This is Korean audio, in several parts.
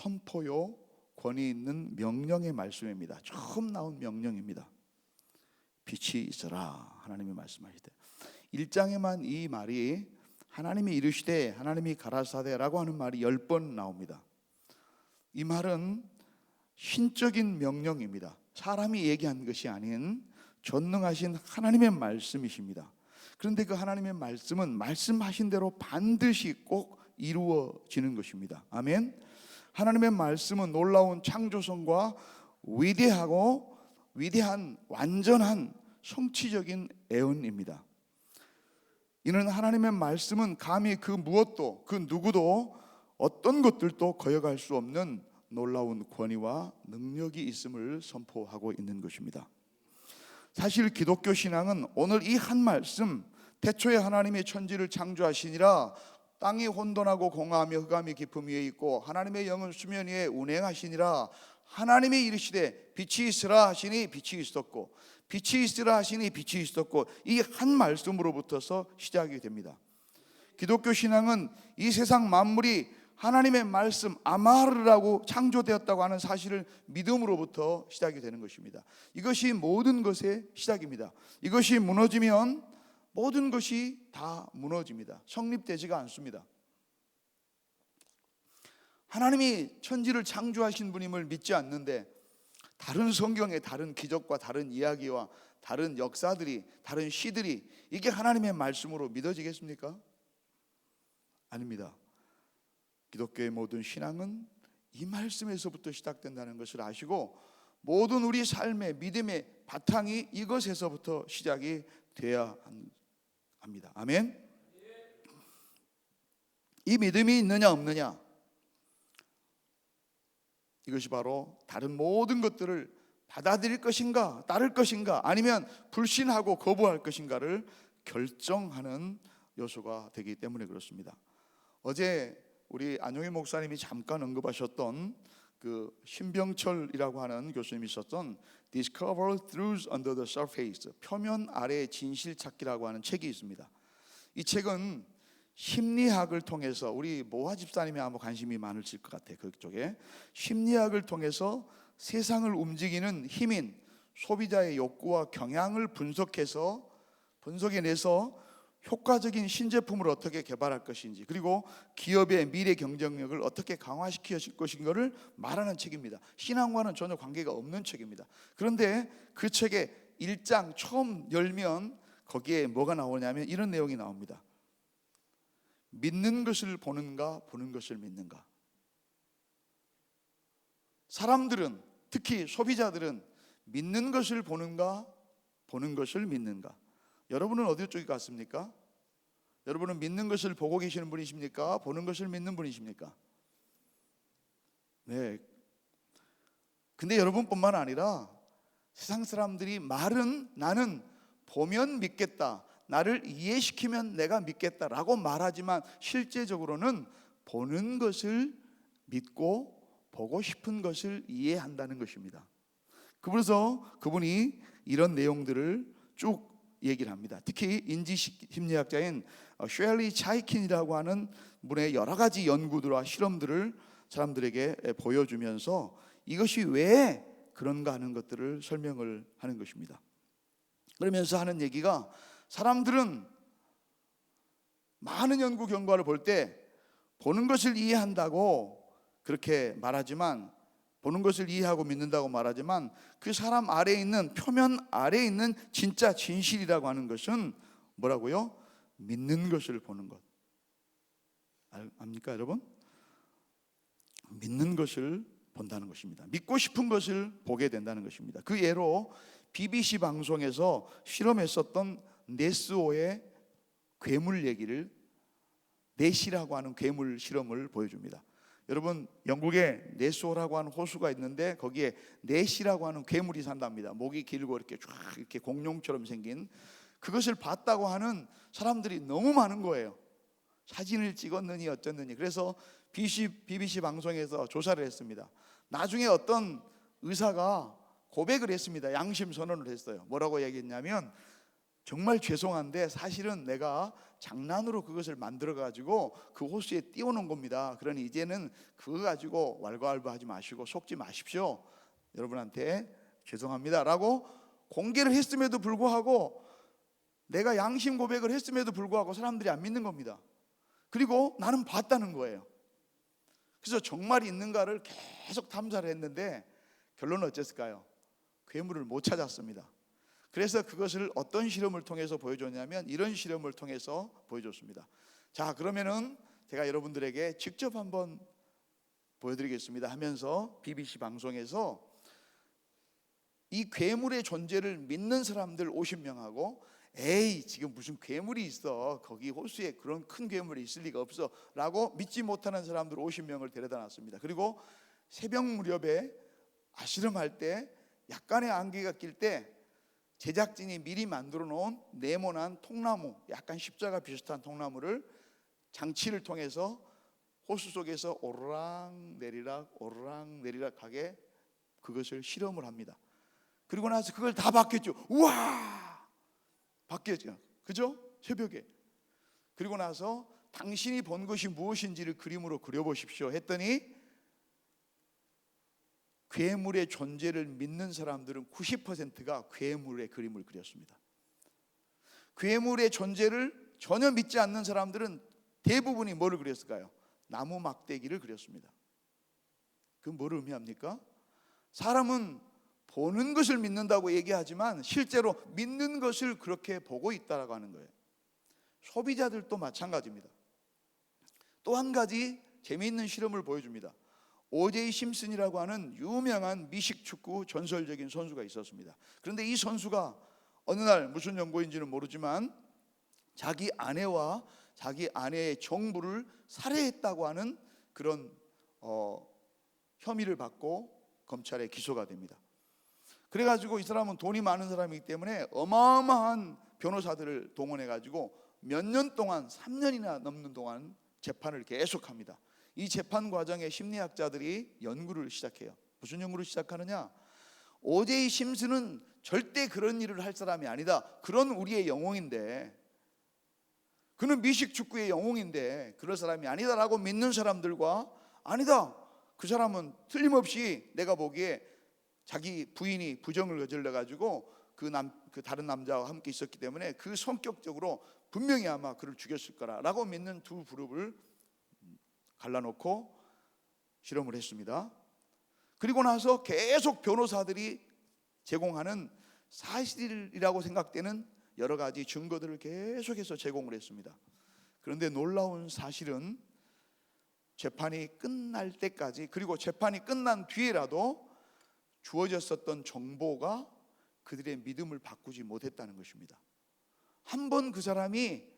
선포요 권위 있는 명령의 말씀입니다. 처음 나온 명령입니다. 빛이 있어라 하나님이 말씀하시되, 1장에만 이 말이 하나님이 이르시되 하나님이 가라사대라고 하는 말이 10번 나옵니다. 이 말은 신적인 명령입니다. 사람이 얘기한 것이 아닌 전능하신 하나님의 말씀이십니다. 그런데 그 하나님의 말씀은 말씀하신 대로 반드시 꼭 이루어지는 것입니다. 아멘. 하나님의 말씀은 놀라운 창조성과 위대한 완전한 성취적인 애언입니다. 이는 하나님의 말씀은 감히 그 무엇도 그 누구도 어떤 것들도 거역할 수 없는 놀라운 권위와 능력이 있음을 선포하고 있는 것입니다. 사실 기독교 신앙은 오늘 이 한 말씀, 태초에 하나님이 천지를 창조하시니라 땅이 혼돈하고 공허하며 흑암이 깊음 위에 있고 하나님의 영은 수면 위에 운행하시니라 하나님이 이르시되 빛이 있으라 하시니 빛이 있었고 빛이 있으라 하시니 빛이 있었고, 이 한 말씀으로부터서 시작이 됩니다. 기독교 신앙은 이 세상 만물이 하나님의 말씀 아마르라고 창조되었다고 하는 사실을 믿음으로부터 시작이 되는 것입니다. 이것이 모든 것의 시작입니다. 이것이 무너지면 모든 것이 다 무너집니다. 성립되지가 않습니다. 하나님이 천지를 창조하신 분임을 믿지 않는데 다른 성경의 다른 기적과 다른 이야기와 다른 역사들이, 다른 시들이 이게 하나님의 말씀으로 믿어지겠습니까? 아닙니다. 기독교의 모든 신앙은 이 말씀에서부터 시작된다는 것을 아시고, 모든 우리 삶의 믿음의 바탕이 이것에서부터 시작이 돼야 합니다. 아멘. 이 믿음이 있느냐 없느냐, 이것이 바로 다른 모든 것들을 받아들일 것인가, 따를 것인가, 아니면 불신하고 거부할 것인가를 결정하는 요소가 되기 때문에 그렇습니다. 어제 우리 안용희 목사님이 잠깐 언급하셨던 그 신병철이라고 하는 교수님이 있었던 Discover Truths Under the Surface, 표면 아래의 진실 찾기라고 하는 책이 있습니다. 이 책은 심리학을 통해서, 우리 모화 집사님이 아마 관심이 많으실 것 같아요. 그쪽에 심리학을 통해서 세상을 움직이는 힘인 소비자의 욕구와 경향을 분석해내서 효과적인 신제품을 어떻게 개발할 것인지, 그리고 기업의 미래 경쟁력을 어떻게 강화시킬 것인가를 말하는 책입니다. 신앙과는 전혀 관계가 없는 책입니다. 그런데 그 책의 1장 처음 열면 거기에 뭐가 나오냐면 이런 내용이 나옵니다. 믿는 것을 보는가, 보는 것을 믿는가. 사람들은, 특히 소비자들은 믿는 것을 보는가, 보는 것을 믿는가. 여러분은 어디 쪽이 같습니까? 여러분은 믿는 것을 보고 계시는 분이십니까? 보는 것을 믿는 분이십니까? 네. 근데 여러분뿐만 아니라 세상 사람들이 말은 나는 보면 믿겠다, 나를 이해시키면 내가 믿겠다라고 말하지만 실제적으로는 보는 것을 믿고 보고 싶은 것을 이해한다는 것입니다. 그래서 그분이 이런 내용들을 쭉 얘기를 합니다. 특히 인지심리학자인 쉘리 차이킨이라고 하는 분의 여러 가지 연구들과 실험들을 사람들에게 보여주면서 이것이 왜 그런가 하는 것들을 설명을 하는 것입니다. 그러면서 하는 얘기가, 사람들은 많은 연구 결과를 볼 때 보는 것을 이해한다고 그렇게 말하지만, 보는 것을 이해하고 믿는다고 말하지만, 그 사람 아래에 있는, 표면 아래에 있는 진짜 진실이라고 하는 것은 뭐라고요? 믿는 것을 보는 것. 압니까 여러분? 믿는 것을 본다는 것입니다. 믿고 싶은 것을 보게 된다는 것입니다. 그 예로 BBC 방송에서 실험했었던 네스호의 괴물 얘기를, 넷이라고 하는 괴물 실험을 보여줍니다. 여러분, 영국에 네스호라고 하는 호수가 있는데 거기에 넷이라고 하는 괴물이 산답니다. 목이 길고 이렇게 쫙 이렇게 공룡처럼 생긴, 그것을 봤다고 하는 사람들이 너무 많은 거예요. 사진을 찍었느니 어쩌느니. 그래서 BBC 방송에서 조사를 했습니다. 나중에 어떤 의사가 고백을 했습니다. 양심 선언을 했어요. 뭐라고 얘기했냐면, 정말 죄송한데 사실은 내가 장난으로 그것을 만들어 가지고 그 호수에 띄워놓은 겁니다. 그러니 이제는 그거 가지고 왈가왈부하지 마시고 속지 마십시오. 여러분한테 죄송합니다 라고 공개를 했음에도 불구하고, 내가 양심 고백을 했음에도 불구하고 사람들이 안 믿는 겁니다. 그리고 나는 봤다는 거예요. 그래서 정말 있는가를 계속 탐사를 했는데 결론은 어땠을까요? 괴물을 못 찾았습니다. 그래서 그것을 어떤 실험을 통해서 보여줬냐면 이런 실험을 통해서 보여줬습니다. 자, 그러면은 제가 여러분들에게 직접 한번 보여드리겠습니다 하면서 BBC 방송에서 이 괴물의 존재를 믿는 사람들 50명하고 에이 지금 무슨 괴물이 있어, 거기 호수에 그런 큰 괴물이 있을 리가 없어 라고 믿지 못하는 사람들 50명을 데려다 놨습니다. 그리고 새벽 무렵에 아씨름할 때 약간의 안개가 낄 때 제작진이 미리 만들어 놓은 네모난 통나무, 약간 십자가 비슷한 통나무를 장치를 통해서 호수 속에서 오르락 내리락 하게 그것을 실험을 합니다. 그리고 나서 그걸 다 바뀌었죠. 우와! 바뀌었죠. 그죠? 새벽에. 그리고 나서 당신이 본 것이 무엇인지를 그림으로 그려보십시오 했더니 괴물의 존재를 믿는 사람들은 90%가 괴물의 그림을 그렸습니다. 괴물의 존재를 전혀 믿지 않는 사람들은 대부분이 뭐를 그렸을까요? 나무 막대기를 그렸습니다. 그건 뭐를 의미합니까? 사람은 보는 것을 믿는다고 얘기하지만 실제로 믿는 것을 그렇게 보고 있다라고 하는 거예요. 소비자들도 마찬가지입니다. 또 한 가지 재미있는 실험을 보여줍니다. 오제이 심슨이라고 하는 유명한 미식축구 전설적인 선수가 있었습니다. 그런데 이 선수가 어느 날 무슨 연고인지는 모르지만 자기 아내와 자기 아내의 정부를 살해했다고 하는 그런 혐의를 받고 검찰에 기소가 됩니다. 그래가지고 이 사람은 돈이 많은 사람이기 때문에 어마어마한 변호사들을 동원해가지고 몇 년 동안 3년이나 넘는 동안 재판을 계속합니다. 이 재판 과정에 심리학자들이 연구를 시작해요. 무슨 연구를 시작하느냐? 오제이 심슨은 절대 그런 일을 할 사람이 아니다. 그런 우리의 영웅인데, 그는 미식축구의 영웅인데 그럴 사람이 아니다라고 믿는 사람들과, 아니다, 그 사람은 틀림없이 내가 보기에 자기 부인이 부정을 저질러 가지고 그 다른 남자와 함께 있었기 때문에 그 성격적으로 분명히 아마 그를 죽였을 거라라고 믿는 두 그룹을 갈라놓고 실험을 했습니다. 그리고 나서 계속 변호사들이 제공하는 사실이라고 생각되는 여러 가지 증거들을 계속해서 제공을 했습니다. 그런데 놀라운 사실은 재판이 끝날 때까지, 그리고 재판이 끝난 뒤에라도 주어졌었던 정보가 그들의 믿음을 바꾸지 못했다는 것입니다. 한 번 그 사람이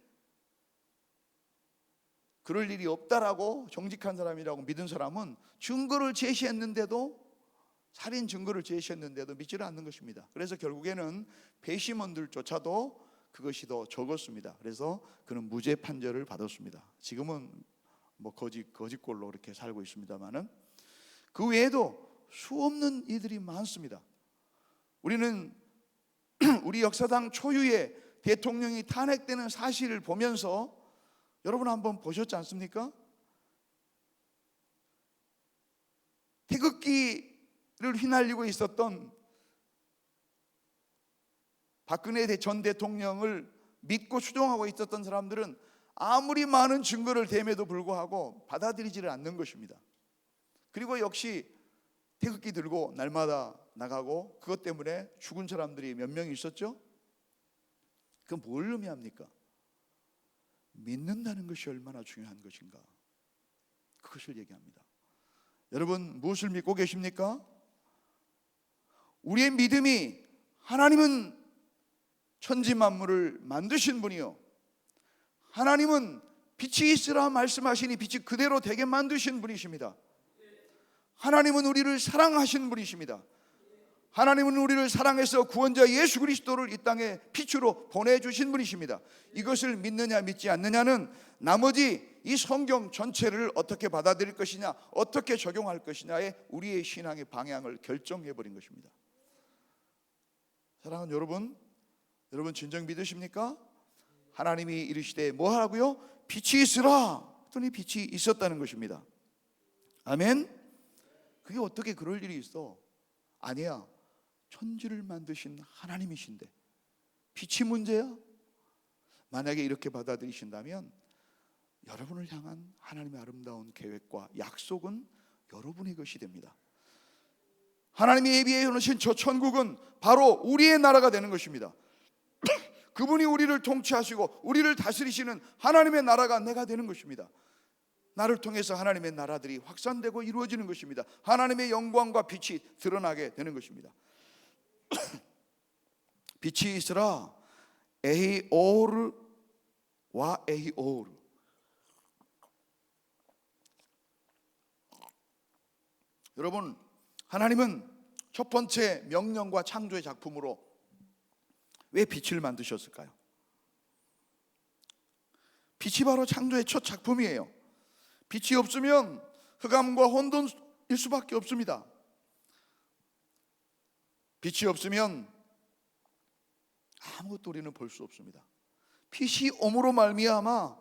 그럴 일이 없다라고, 정직한 사람이라고 믿은 사람은 증거를 제시했는데도, 살인 증거를 제시했는데도 믿지를 않는 것입니다. 그래서 결국에는 배심원들조차도 그것이 더 적었습니다. 그래서 그는 무죄 판결을 받았습니다. 지금은 뭐 거짓골로 이렇게 살고 있습니다만은, 그 외에도 수없는 이들이 많습니다. 우리는 우리 역사상 초유의 대통령이 탄핵되는 사실을 보면서, 여러분 한번 보셨지 않습니까? 태극기를 휘날리고 있었던 박근혜 전 대통령을 믿고 추종하고 있었던 사람들은 아무리 많은 증거를 댐에도 불구하고 받아들이지를 않는 것입니다. 그리고 역시 태극기 들고 날마다 나가고 그것 때문에 죽은 사람들이 몇 명 있었죠? 그건 뭘 의미합니까? 믿는다는 것이 얼마나 중요한 것인가, 그것을 얘기합니다. 여러분 무엇을 믿고 계십니까? 우리의 믿음이 하나님은 천지만물을 만드신 분이요, 하나님은 빛이 있으라 말씀하시니 빛이 그대로 되게 만드신 분이십니다. 하나님은 우리를 사랑하신 분이십니다. 하나님은 우리를 사랑해서 구원자 예수 그리스도를 이 땅에 빛으로 보내주신 분이십니다. 이것을 믿느냐 믿지 않느냐는 나머지 이 성경 전체를 어떻게 받아들일 것이냐, 어떻게 적용할 것이냐에 우리의 신앙의 방향을 결정해버린 것입니다. 사랑하는 여러분, 여러분 진정 믿으십니까? 하나님이 이르시되 뭐 하라고요? 빛이 있으라. 그랬더니 빛이 있었다는 것입니다. 아멘. 그게 어떻게 그럴 일이 있어? 아니야, 천지를 만드신 하나님이신데 빛이 문제야? 만약에 이렇게 받아들이신다면 여러분을 향한 하나님의 아름다운 계획과 약속은 여러분의 것이 됩니다. 하나님이 예비해 놓으신 저 천국은 바로 우리의 나라가 되는 것입니다. 그분이 우리를 통치하시고 우리를 다스리시는 하나님의 나라가 내가 되는 것입니다. 나를 통해서 하나님의 나라들이 확산되고 이루어지는 것입니다. 하나님의 영광과 빛이 드러나게 되는 것입니다. 빛이 있으라. 에히오르와 에히오르. 여러분, 하나님은 첫 번째 명령과 창조의 작품으로 왜 빛을 만드셨을까요? 빛이 바로 창조의 첫 작품이에요. 빛이 없으면 흑암과 혼돈일 수밖에 없습니다. 빛이 없으면 아무것도 우리는 볼 수 없습니다. 빛이 om으로 말미암아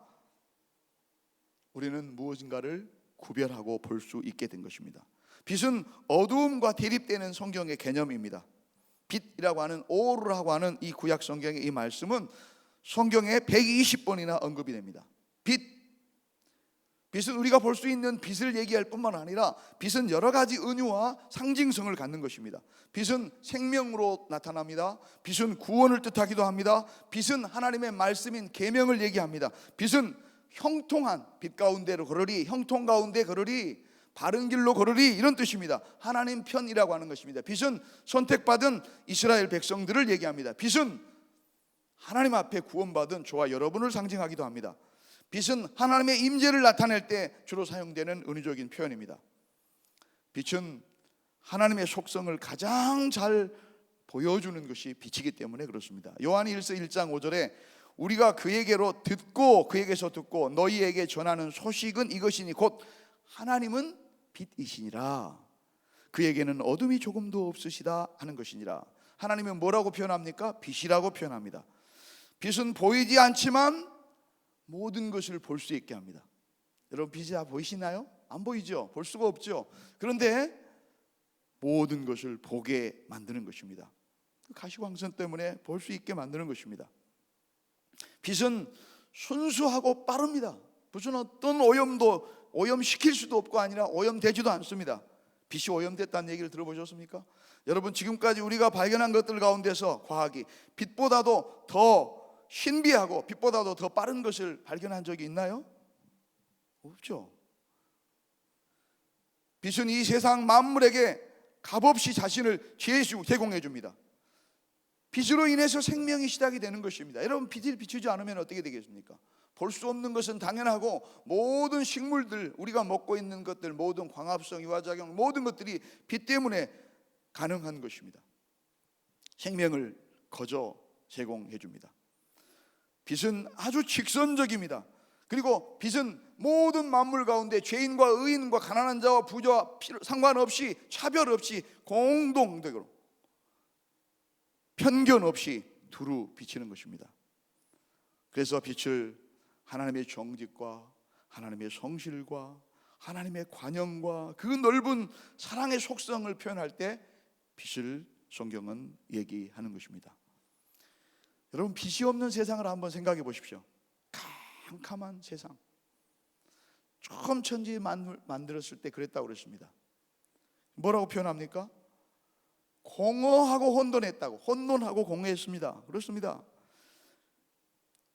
우리는 무엇인가를 구별하고 볼 수 있게 된 것입니다. 빛은 어두움과 대립되는 성경의 개념입니다. 빛이라고 하는 오르라고 하는 이 구약 성경의 이 말씀은 성경에 120번이나 언급이 됩니다. 빛은 우리가 볼 수 있는 빛을 얘기할 뿐만 아니라 빛은 여러 가지 은유와 상징성을 갖는 것입니다. 빛은 생명으로 나타납니다. 빛은 구원을 뜻하기도 합니다. 빛은 하나님의 말씀인 계명을 얘기합니다. 빛은 형통한 빛 가운데로 걸으리, 형통 가운데 걸으리, 바른 길로 걸으리, 이런 뜻입니다. 하나님 편이라고 하는 것입니다. 빛은 선택받은 이스라엘 백성들을 얘기합니다. 빛은 하나님 앞에 구원받은 저와 여러분을 상징하기도 합니다. 빛은 하나님의 임재를 나타낼 때 주로 사용되는 은유적인 표현입니다. 빛은 하나님의 속성을 가장 잘 보여주는 것이 빛이기 때문에 그렇습니다. 요한일서 1장 5절에 우리가 그에게로 듣고 그에게서 듣고 너희에게 전하는 소식은 이것이니 곧 하나님은 빛이시니라. 그에게는 어둠이 조금도 없으시다 하는 것이니라. 하나님은 뭐라고 표현합니까? 빛이라고 표현합니다. 빛은 보이지 않지만 모든 것을 볼 수 있게 합니다. 여러분, 빛이 다 보이시나요? 안 보이죠? 볼 수가 없죠. 그런데 모든 것을 보게 만드는 것입니다. 가시광선 때문에 볼 수 있게 만드는 것입니다. 빛은 순수하고 빠릅니다. 무슨 어떤 오염도 오염시킬 수도 없고 아니라 오염되지도 않습니다. 빛이 오염됐다는 얘기를 들어보셨습니까? 여러분, 지금까지 우리가 발견한 것들 가운데서 과학이 빛보다도 더 신비하고 빛보다도 더 빠른 것을 발견한 적이 있나요? 없죠. 빛은 이 세상 만물에게 값없이 자신을 제공해 줍니다. 빛으로 인해서 생명이 시작이 되는 것입니다. 여러분, 빛을 비추지 않으면 어떻게 되겠습니까? 볼 수 없는 것은 당연하고 모든 식물들, 우리가 먹고 있는 것들, 모든 광합성, 이화작용, 모든 것들이 빛 때문에 가능한 것입니다. 생명을 거저 제공해 줍니다. 빛은 아주 직선적입니다. 그리고 빛은 모든 만물 가운데 죄인과 의인과 가난한 자와 부자와 상관없이, 차별 없이 공동적으로 편견 없이 두루 비치는 것입니다. 그래서 빛을 하나님의 정직과 하나님의 성실과 하나님의 관용과 그 넓은 사랑의 속성을 표현할 때 빛을 성경은 얘기하는 것입니다. 여러분, 빛이 없는 세상을 한번 생각해 보십시오. 캄캄한 세상. 처음 천지 만들었을 때 그랬다고 그랬습니다. 뭐라고 표현합니까? 공허하고 혼돈했다고, 혼돈하고 공허했습니다. 그렇습니다.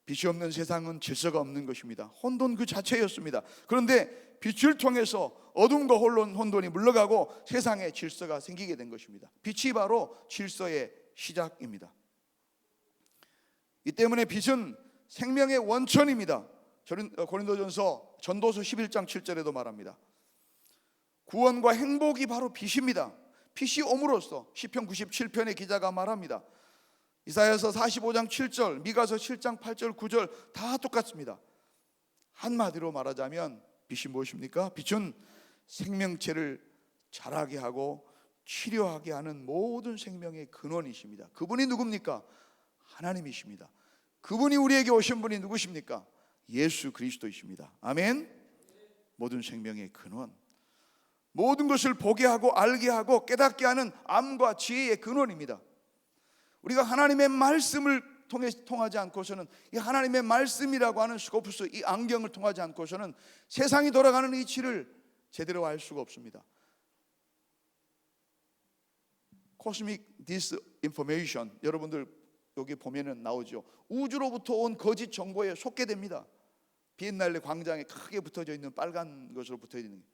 빛이 없는 세상은 질서가 없는 것입니다. 혼돈 그 자체였습니다. 그런데 빛을 통해서 어둠과 혼돈이 물러가고 세상에 질서가 생기게 된 것입니다. 빛이 바로 질서의 시작입니다. 이 때문에 빛은 생명의 원천입니다. 고린도전서 전도서 11장 7절에도 말합니다. 구원과 행복이 바로 빛입니다. 빛이 옴으로써 시편 97편의 기자가 말합니다. 이사야서 45장 7절, 미가서 7장 8절 9절 다 똑같습니다. 한마디로 말하자면 빛이 무엇입니까? 빛은 생명체를 자라게 하고 치료하게 하는 모든 생명의 근원이십니다. 그분이 누굽니까? 하나님이십니다. 그분이 우리에게 오신 분이 누구십니까? 예수 그리스도이십니다. 아멘. 모든 생명의 근원, 모든 것을 보게 하고 알게 하고 깨닫게 하는 암과 지혜의 근원입니다. 우리가 하나님의 말씀을 통하지 않고서는, 이 하나님의 말씀이라고 하는 스코프스, 이 안경을 통하지 않고서는 세상이 돌아가는 이치를 제대로 알 수가 없습니다. Cosmic Disinformation, 여러분들 여기 보면은 나오죠. 우주로부터 온 거짓 정보에 속게 됩니다. 비엔날레 광장에 크게 붙어져 있는 빨간 것으로 붙어 있는 게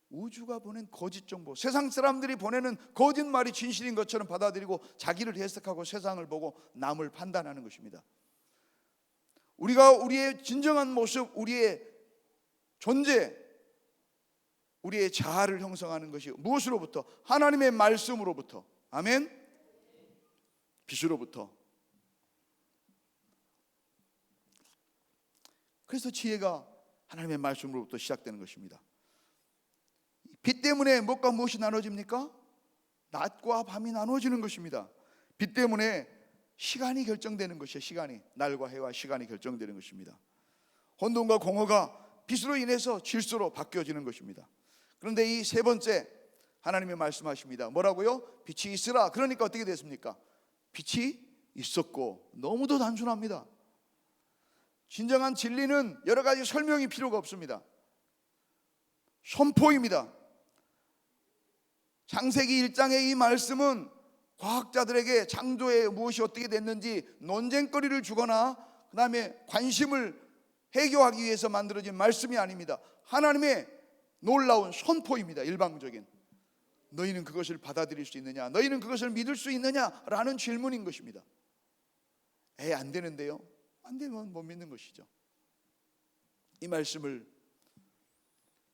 우주가 보낸 거짓 정보, 세상 사람들이 보내는 거짓말이 진실인 것처럼 받아들이고 자기를 해석하고 세상을 보고 남을 판단하는 것입니다. 우리가 우리의 진정한 모습, 우리의 존재, 우리의 자아를 형성하는 것이 무엇으로부터? 하나님의 말씀으로부터. 아멘. 빛으로부터. 그래서 지혜가 하나님의 말씀으로부터 시작되는 것입니다. 빛 때문에 무엇과 무엇이 나눠집니까? 낮과 밤이 나눠지는 것입니다. 빛 때문에 시간이 결정되는 것이에요. 시간이, 날과 해와 시간이 결정되는 것입니다. 혼돈과 공허가 빛으로 인해서 질서로 바뀌어지는 것입니다. 그런데 이 세 번째, 하나님의 말씀하십니다. 뭐라고요? 빛이 있으라. 그러니까 어떻게 됐습니까? 빛이 있었고. 너무도 단순합니다. 진정한 진리는 여러 가지 설명이 필요가 없습니다. 선포입니다. 창세기 1장의 이 말씀은 과학자들에게 창조에 무엇이 어떻게 됐는지 논쟁거리를 주거나 그 다음에 관심을 해결하기 위해서 만들어진 말씀이 아닙니다. 하나님의 놀라운 선포입니다. 일방적인. 너희는 그것을 받아들일 수 있느냐? 너희는 그것을 믿을 수 있느냐? 라는 질문인 것입니다. 안 되는데요? 안 되면 못 믿는 것이죠. 이 말씀을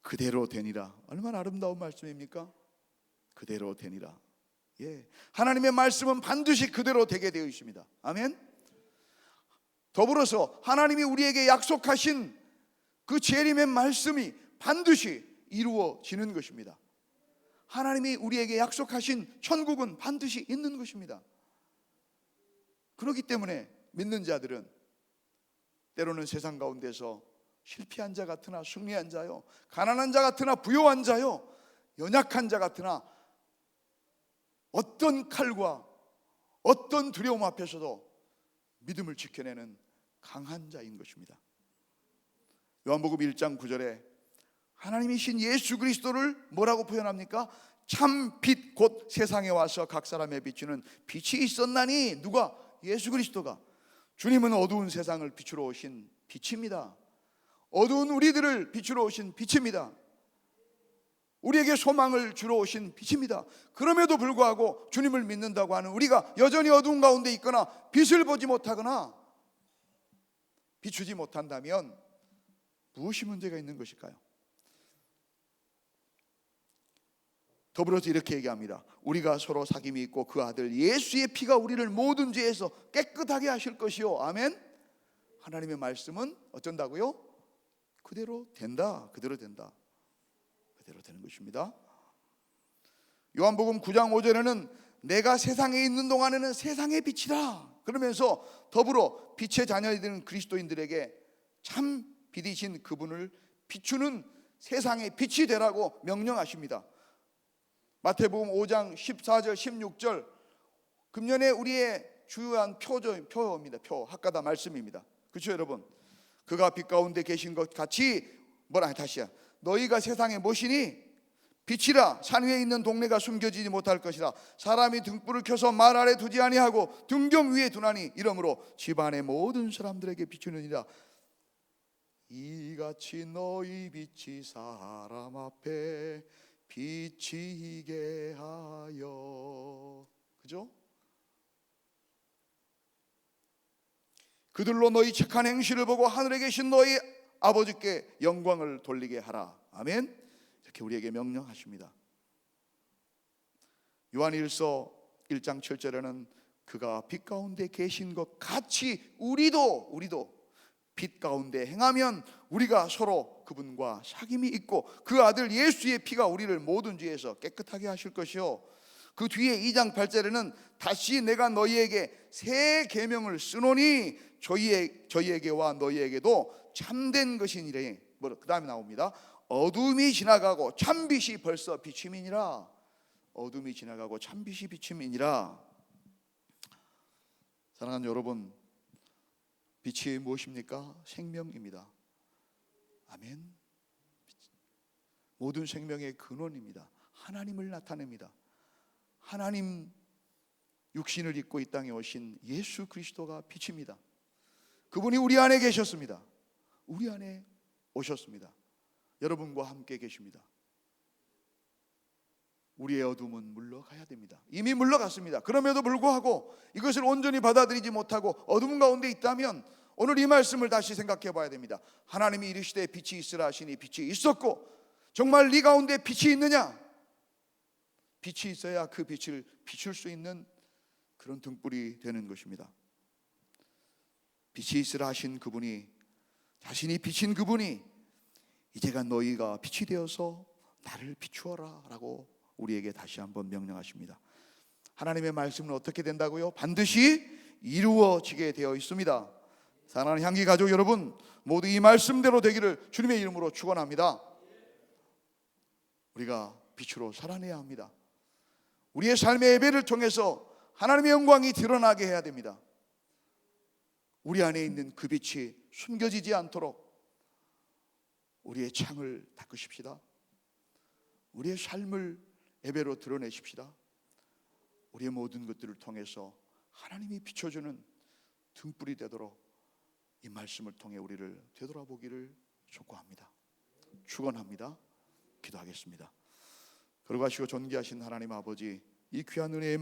그대로 되니라. 얼마나 아름다운 말씀입니까? 그대로 되니라. 예, 하나님의 말씀은 반드시 그대로 되게 되어 있습니다. 아멘. 더불어서 하나님이 우리에게 약속하신 그 재림의 말씀이 반드시 이루어지는 것입니다. 하나님이 우리에게 약속하신 천국은 반드시 있는 것입니다. 그렇기 때문에 믿는 자들은 때로는 세상 가운데서 실패한 자 같으나 승리한 자요, 가난한 자 같으나 부요한 자요, 연약한 자 같으나 어떤 칼과 어떤 두려움 앞에서도 믿음을 지켜내는 강한 자인 것입니다. 요한복음 1장 9절에 하나님이신 예수 그리스도를 뭐라고 표현합니까? 참 빛 곧 세상에 와서 각 사람에 비추는 빛이 있었나니. 누가? 예수 그리스도가. 주님은 어두운 세상을 비추러 오신 빛입니다. 어두운 우리들을 비추러 오신 빛입니다. 우리에게 소망을 주러 오신 빛입니다. 그럼에도 불구하고 주님을 믿는다고 하는 우리가 여전히 어두운 가운데 있거나 빛을 보지 못하거나 비추지 못한다면 무엇이 문제가 있는 것일까요? 더불어서 이렇게 얘기합니다. 우리가 서로 사귐이 있고 그 아들 예수의 피가 우리를 모든 죄에서 깨끗하게 하실 것이요. 아멘. 하나님의 말씀은 어쩐다고요? 그대로 된다. 그대로 된다. 그대로 되는 것입니다. 요한복음 9장 5절에는 내가 세상에 있는 동안에는 세상의 빛이라 그러면서 더불어 빛의 자녀이 되는 그리스도인들에게 참 빛이신 그분을 비추는 세상의 빛이 되라고 명령하십니다. 마태복음 5장 14절 16절 금년에 우리의 주요한 표입니다. 학가다 말씀입니다. 그렇죠 여러분? 그가 빛 가운데 계신 것 같이 다시야 너희가 세상에 무엇이니? 빛이라. 산 위에 있는 동네가 숨겨지지 못할 것이라. 사람이 등불을 켜서 말 아래 두지 아니하고 등경 위에 두나니 이러므로 집안의 모든 사람들에게 비추느니라. 이같이 너희 빛이 사람 앞에 비치게 하여. 그죠? 그들로 너희 착한 행실을 보고 하늘에 계신 너희 아버지께 영광을 돌리게 하라. 아멘. 이렇게 우리에게 명령하십니다. 요한일서 1장 7절에는 그가 빛 가운데 계신 것 같이 우리도 빛 가운데 행하면 우리가 서로 그분과 사귐이 있고 그 아들 예수의 피가 우리를 모든 죄에서 깨끗하게 하실 것이요 그 뒤에 2장 8절에는 다시 내가 너희에게 새 계명을 쓰노니 저희에게와 너희에게도 참된 것이니라. 그 다음에 나옵니다. 어둠이 지나가고 참빛이 벌써 비침이니라. 어둠이 지나가고 참빛이 비침이니라. 사랑하는 여러분, 빛이 무엇입니까? 생명입니다. 아멘. 모든 생명의 근원입니다. 하나님을 나타냅니다. 하나님 육신을 입고 이 땅에 오신 예수 그리스도가 빛입니다. 그분이 우리 안에 계셨습니다. 우리 안에 오셨습니다. 여러분과 함께 계십니다. 우리의 어둠은 물러가야 됩니다. 이미 물러갔습니다. 그럼에도 불구하고 이것을 온전히 받아들이지 못하고 어둠 가운데 있다면 오늘 이 말씀을 다시 생각해 봐야 됩니다. 하나님이 이르시되 빛이 있으라 하시니 빛이 있었고, 정말 네 가운데 빛이 있느냐? 빛이 있어야 그 빛을 비출 수 있는 그런 등불이 되는 것입니다. 빛이 있으라 하신 그분이, 자신이 비친 그분이 이제가 너희가 빛이 되어서 나를 비추어라 라고 우리에게 다시 한번 명령하십니다. 하나님의 말씀은 어떻게 된다고요? 반드시 이루어지게 되어 있습니다. 사랑하는 향기 가족 여러분, 모두 이 말씀대로 되기를 주님의 이름으로 축원합니다. 우리가 빛으로 살아내야 합니다. 우리의 삶의 예배를 통해서 하나님의 영광이 드러나게 해야 됩니다. 우리 안에 있는 그 빛이 숨겨지지 않도록 우리의 창을 닦으십시다. 우리의 삶을 예배로 드러내십시다. 우리의 모든 것들을 통해서 하나님이 비춰주는 등불이 되도록 이 말씀을 통해 우리를 되돌아보기를 촉구합니다. 축원합니다. 기도하겠습니다. 걸어가시고 존귀하신 하나님 아버지, 이 귀한 은혜의